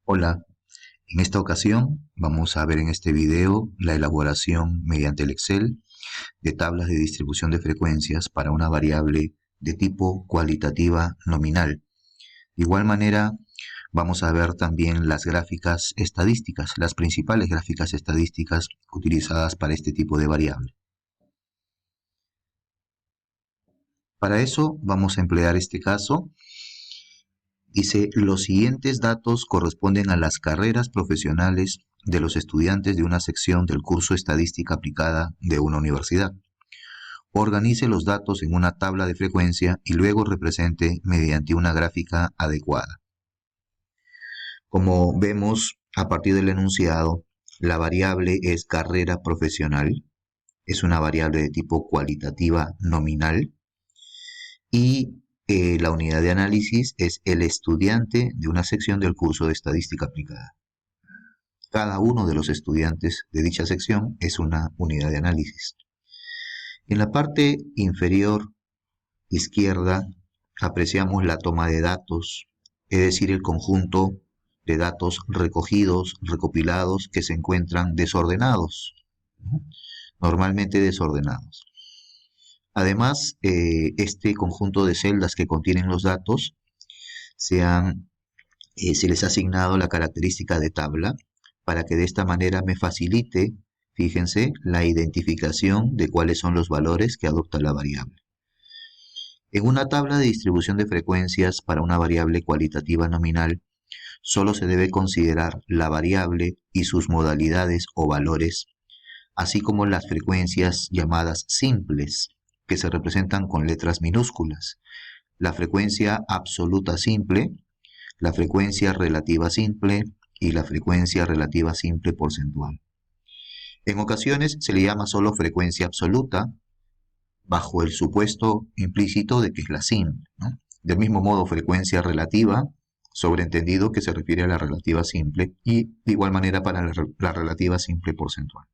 Hola, en esta ocasión vamos a ver en este video la elaboración mediante el Excel de tablas de distribución de frecuencias para una variable de tipo cualitativa nominal. De igual manera, vamos a ver también las gráficas estadísticas, las principales gráficas estadísticas utilizadas para este tipo de variable. Para eso vamos a emplear este caso. Dice, los siguientes datos corresponden a las carreras profesionales de los estudiantes de una sección del curso Estadística Aplicada de una universidad. Organice los datos en una tabla de frecuencia y luego represente mediante una gráfica adecuada. Como vemos a partir del enunciado, la variable es carrera profesional, es una variable de tipo cualitativa nominal y la unidad de análisis es el estudiante de una sección del curso de Estadística Aplicada. Cada uno de los estudiantes de dicha sección es una unidad de análisis. En la parte inferior izquierda apreciamos la toma de datos, es decir, el conjunto de datos recogidos, recopilados, que se encuentran desordenados, ¿no? Normalmente desordenados. Además, este conjunto de celdas que contienen los datos se les ha asignado la característica de tabla para que de esta manera me facilite, fíjense, la identificación de cuáles son los valores que adopta la variable. En una tabla de distribución de frecuencias para una variable cualitativa nominal, solo se debe considerar la variable y sus modalidades o valores, así como las frecuencias llamadas simples, que se representan con letras minúsculas, la frecuencia absoluta simple, la frecuencia relativa simple y la frecuencia relativa simple porcentual. En ocasiones se le llama solo frecuencia absoluta, bajo el supuesto implícito de que es la simple, ¿no? Del mismo modo, frecuencia relativa, sobreentendido que se refiere a la relativa simple, y de igual manera para la relativa simple porcentual.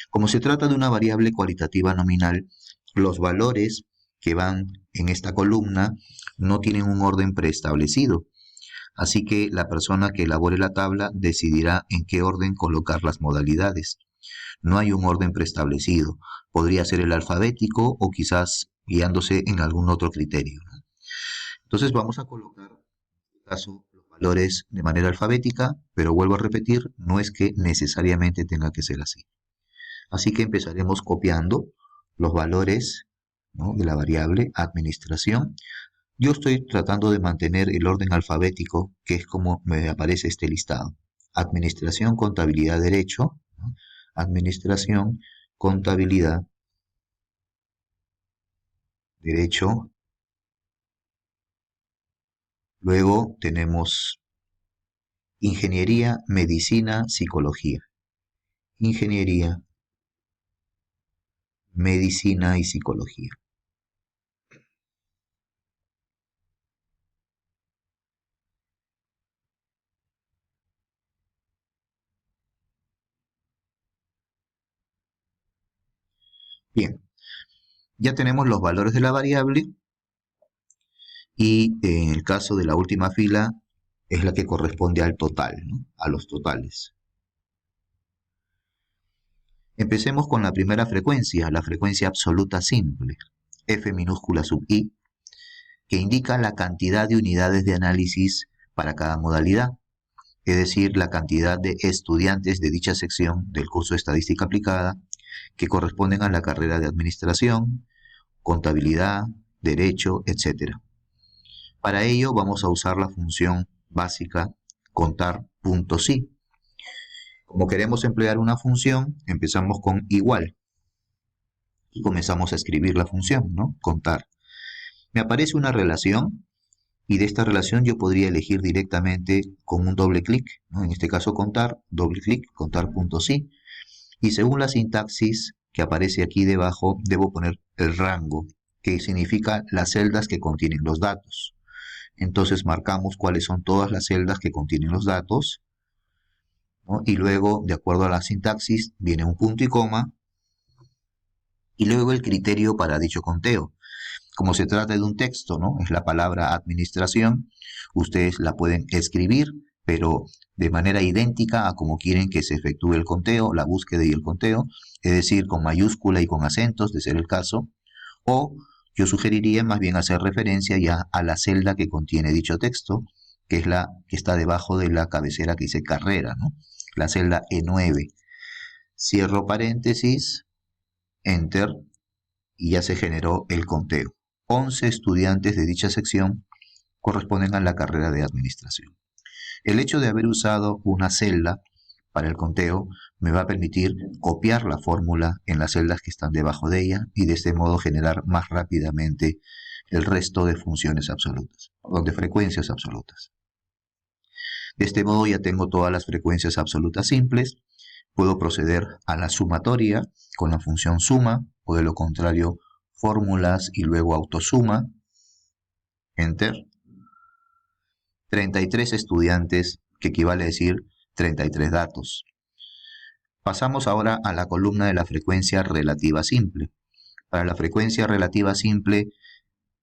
Como se trata de una variable cualitativa nominal, los valores que van en esta columna no tienen un orden preestablecido, así que la persona que elabore la tabla decidirá en qué orden colocar las modalidades. No hay un orden preestablecido, podría ser el alfabético o quizás guiándose en algún otro criterio, ¿no? Entonces vamos a colocar, en este caso, los valores de manera alfabética, pero vuelvo a repetir, no es que necesariamente tenga que ser así. Así que empezaremos copiando los valores, ¿no?, de la variable administración. Yo estoy tratando de mantener el orden alfabético, que es como me aparece este listado. Administración, contabilidad, derecho, ¿no? Administración, contabilidad, derecho. Luego tenemos ingeniería, medicina, psicología. Ingeniería, medicina y psicología. Bien, ya tenemos los valores de la variable y en el caso de la última fila es la que corresponde al total, ¿no?, a los totales. Empecemos con la primera frecuencia, la frecuencia absoluta simple, F minúscula sub I, que indica la cantidad de unidades de análisis para cada modalidad, es decir, la cantidad de estudiantes de dicha sección del curso de Estadística Aplicada que corresponden a la carrera de Administración, Contabilidad, Derecho, etc. Para ello vamos a usar la función básica contar.si. Como queremos emplear una función, empezamos con igual y comenzamos a escribir la función, ¿no? Contar. Me aparece una relación y de esta relación yo podría elegir directamente con un doble clic, ¿no? En este caso contar, doble clic, contar.si, y según la sintaxis que aparece aquí debajo debo poner el rango, que significa las celdas que contienen los datos. Entonces marcamos cuáles son todas las celdas que contienen los datos, ¿no? Y luego, de acuerdo a la sintaxis, viene un punto y coma, y luego el criterio para dicho conteo. Como se trata de un texto, ¿no?, es la palabra administración, ustedes la pueden escribir pero de manera idéntica a como quieren que se efectúe el conteo, la búsqueda y el conteo, es decir, con mayúscula y con acentos, de ser el caso, o yo sugeriría más bien hacer referencia ya a la celda que contiene dicho texto, que es la que está debajo de la cabecera que dice carrera, ¿no? La celda E9. Cierro paréntesis, enter, y ya se generó el conteo. 11 estudiantes de dicha sección corresponden a la carrera de administración. El hecho de haber usado una celda para el conteo me va a permitir copiar la fórmula en las celdas que están debajo de ella y de este modo generar más rápidamente el resto de funciones absolutas, o de frecuencias absolutas. De este modo ya tengo todas las frecuencias absolutas simples. Puedo proceder a la sumatoria con la función suma, o de lo contrario, fórmulas y luego autosuma. Enter. 33 estudiantes, que equivale a decir 33 datos. Pasamos ahora a la columna de la frecuencia relativa simple. Para la frecuencia relativa simple,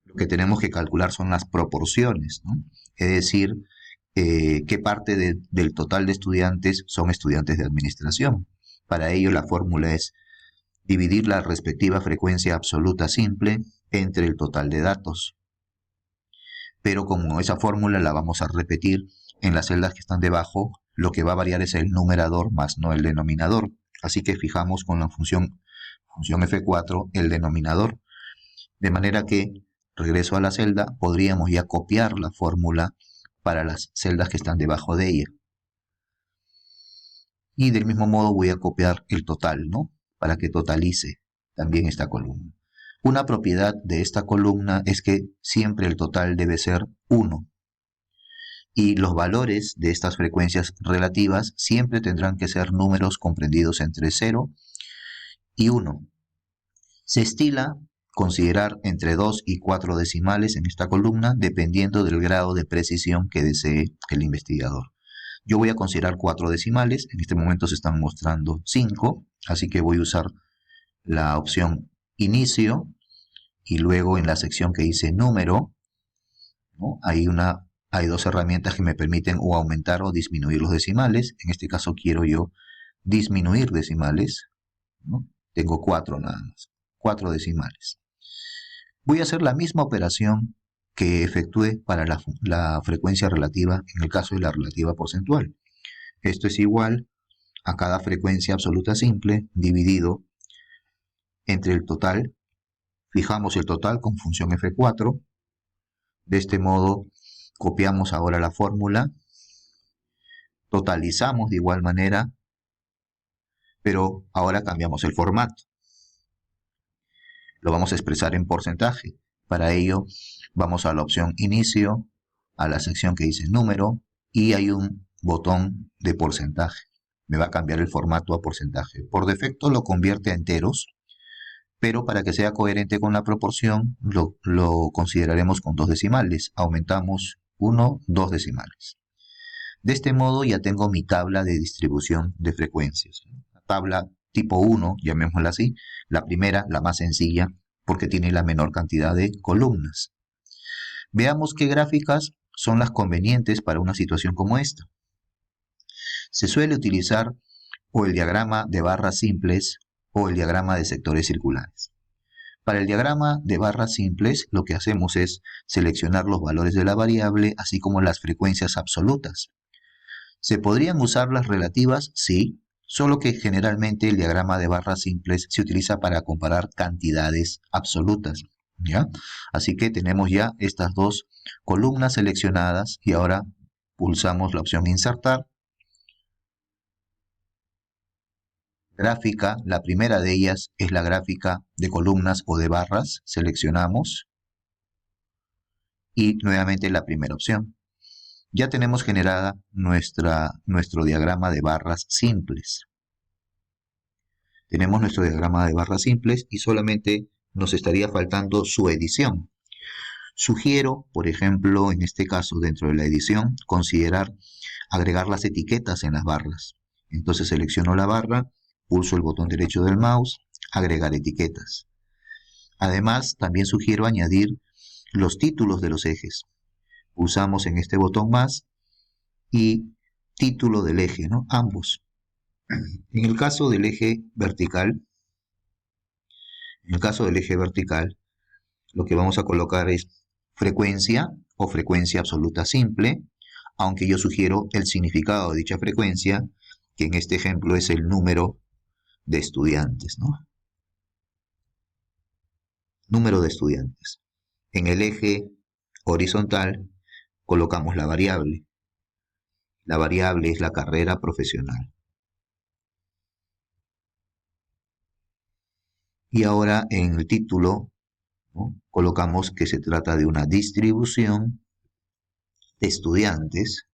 lo que tenemos que calcular son las proporciones, ¿no? Es decir, qué parte del total de estudiantes son estudiantes de administración. Para ello, la fórmula es dividir la respectiva frecuencia absoluta simple entre el total de datos. Pero como esa fórmula la vamos a repetir en las celdas que están debajo, lo que va a variar es el numerador más no el denominador. Así que fijamos con la función F4 el denominador. De manera que, regreso a la celda, podríamos ya copiar la fórmula para las celdas que están debajo de ella. Y del mismo modo voy a copiar el total, ¿no? Para que totalice también esta columna. Una propiedad de esta columna es que siempre el total debe ser 1. Y los valores de estas frecuencias relativas siempre tendrán que ser números comprendidos entre 0 y 1. Se estila considerar entre 2 y 4 decimales en esta columna, dependiendo del grado de precisión que desee el investigador. Yo voy a considerar 4 decimales, en este momento se están mostrando 5, así que voy a usar la opción inicio, y luego en la sección que dice número, ¿no? Hay dos herramientas que me permiten o aumentar o disminuir los decimales. En este caso quiero yo disminuir decimales, ¿no? Tengo 4 nada más, 4 decimales. Voy a hacer la misma operación que efectué para la frecuencia relativa en el caso de la relativa porcentual. Esto es igual a cada frecuencia absoluta simple dividido entre el total. Fijamos el total con función F4. De este modo copiamos ahora la fórmula, totalizamos de igual manera, pero ahora cambiamos el formato. Lo vamos a expresar en porcentaje. Para ello vamos a la opción inicio, a la sección que dice número, y hay un botón de porcentaje. Me va a cambiar el formato a porcentaje. Por defecto lo convierte a enteros, pero para que sea coherente con la proporción lo consideraremos con 2 decimales. Aumentamos 1, 2 decimales. De este modo ya tengo mi tabla de distribución de frecuencias. La tabla tipo 1, llamémosla así, la primera, la más sencilla, porque tiene la menor cantidad de columnas. Veamos qué gráficas son las convenientes para una situación como esta. Se suele utilizar o el diagrama de barras simples o el diagrama de sectores circulares. Para el diagrama de barras simples, lo que hacemos es seleccionar los valores de la variable, así como las frecuencias absolutas. ¿Se podrían usar las relativas? Sí, solo que generalmente el diagrama de barras simples se utiliza para comparar cantidades absolutas, ¿ya? Así que tenemos ya estas dos columnas seleccionadas y ahora pulsamos la opción insertar. Gráfica, la primera de ellas es la gráfica de columnas o de barras, seleccionamos y nuevamente la primera opción. Ya tenemos generada nuestro diagrama de barras simples. Tenemos nuestro diagrama de barras simples y solamente nos estaría faltando su edición. Sugiero, por ejemplo, en este caso, dentro de la edición, considerar agregar las etiquetas en las barras. Entonces selecciono la barra, pulso el botón derecho del mouse, agregar etiquetas. Además, también sugiero añadir los títulos de los ejes. Pulsamos en este botón más y título del eje, ¿no? Ambos. En el caso del eje vertical, lo que vamos a colocar es frecuencia o frecuencia absoluta simple, aunque yo sugiero el significado de dicha frecuencia, que en este ejemplo es el número de estudiantes, ¿no? Número de estudiantes. En el eje horizontal colocamos la variable. La variable es la carrera profesional. Y ahora en el título, ¿no?, colocamos que se trata de una distribución de estudiantes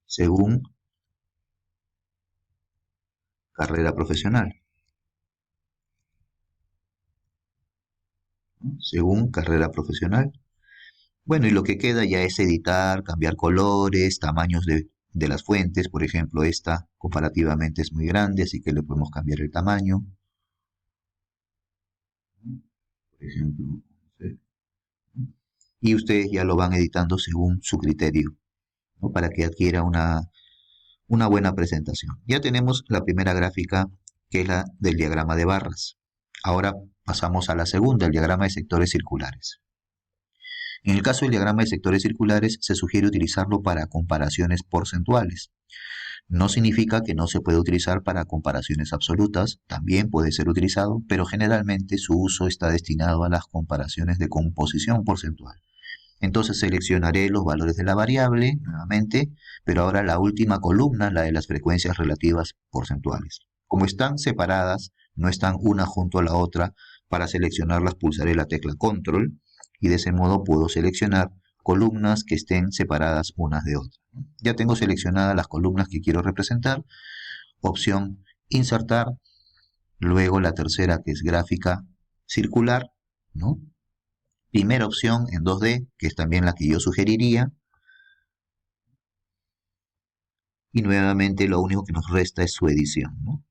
según carrera profesional. ¿No? Según carrera profesional. Bueno, y lo que queda ya es editar, cambiar colores, tamaños de las fuentes. Por ejemplo, esta comparativamente es muy grande, así que le podemos cambiar el tamaño. Por ejemplo, y ustedes ya lo van editando según su criterio, ¿no?, para que adquiera una buena presentación. Ya tenemos la primera gráfica, que es la del diagrama de barras. Ahora pasamos a la segunda, el diagrama de sectores circulares. En el caso del diagrama de sectores circulares, se sugiere utilizarlo para comparaciones porcentuales. No significa que no se puede utilizar para comparaciones absolutas, también puede ser utilizado, pero generalmente su uso está destinado a las comparaciones de composición porcentual. Entonces seleccionaré los valores de la variable, nuevamente, pero ahora la última columna, la de las frecuencias relativas porcentuales. Como están separadas, no están una junto a la otra, para seleccionarlas pulsaré la tecla Control, y de ese modo puedo seleccionar columnas que estén separadas unas de otras. Ya tengo seleccionadas las columnas que quiero representar. Opción Insertar. Luego la tercera, que es gráfica circular, ¿no? Primera opción en 2D, que es también la que yo sugeriría. Y nuevamente lo único que nos resta es su edición, ¿no?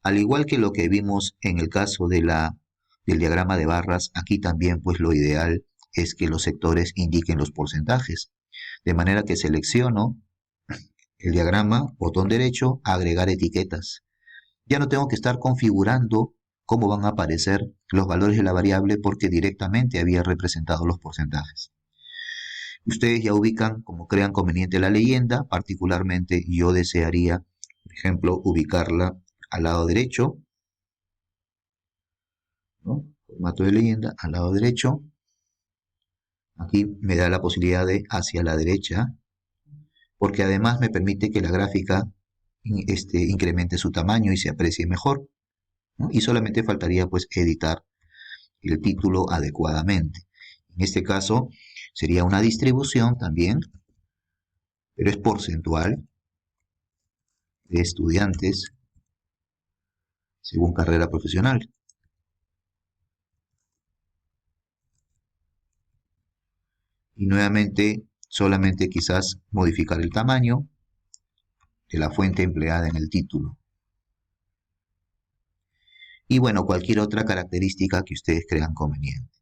Al igual que lo que vimos en el caso del diagrama de barras, aquí también pues lo ideal es que los sectores indiquen los porcentajes. De manera que selecciono el diagrama, botón derecho, agregar etiquetas. Ya no tengo que estar configurando cómo van a aparecer los valores de la variable, porque directamente había representado los porcentajes. Ustedes ya ubican como crean conveniente la leyenda. Particularmente yo desearía, por ejemplo, ubicarla al lado derecho, ¿no? Formato de leyenda al lado derecho. Aquí me da la posibilidad de hacia la derecha, porque además me permite que la gráfica incremente su tamaño y se aprecie mejor, ¿no? Y solamente faltaría pues editar el título adecuadamente. En este caso sería una distribución también, pero es porcentual, de estudiantes según carrera profesional. Y nuevamente solamente quizás modificar el tamaño de la fuente empleada en el título. Y bueno, cualquier otra característica que ustedes crean conveniente.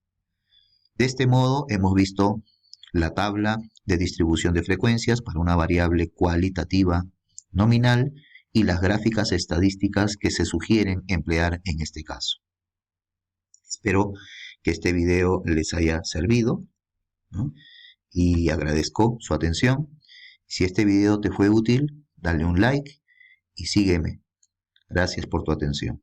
De este modo hemos visto la tabla de distribución de frecuencias para una variable cualitativa nominal y las gráficas estadísticas que se sugieren emplear en este caso. Espero que este video les haya servido, ¿no?, y agradezco su atención. Si este video te fue útil, dale un like y sígueme. Gracias por tu atención.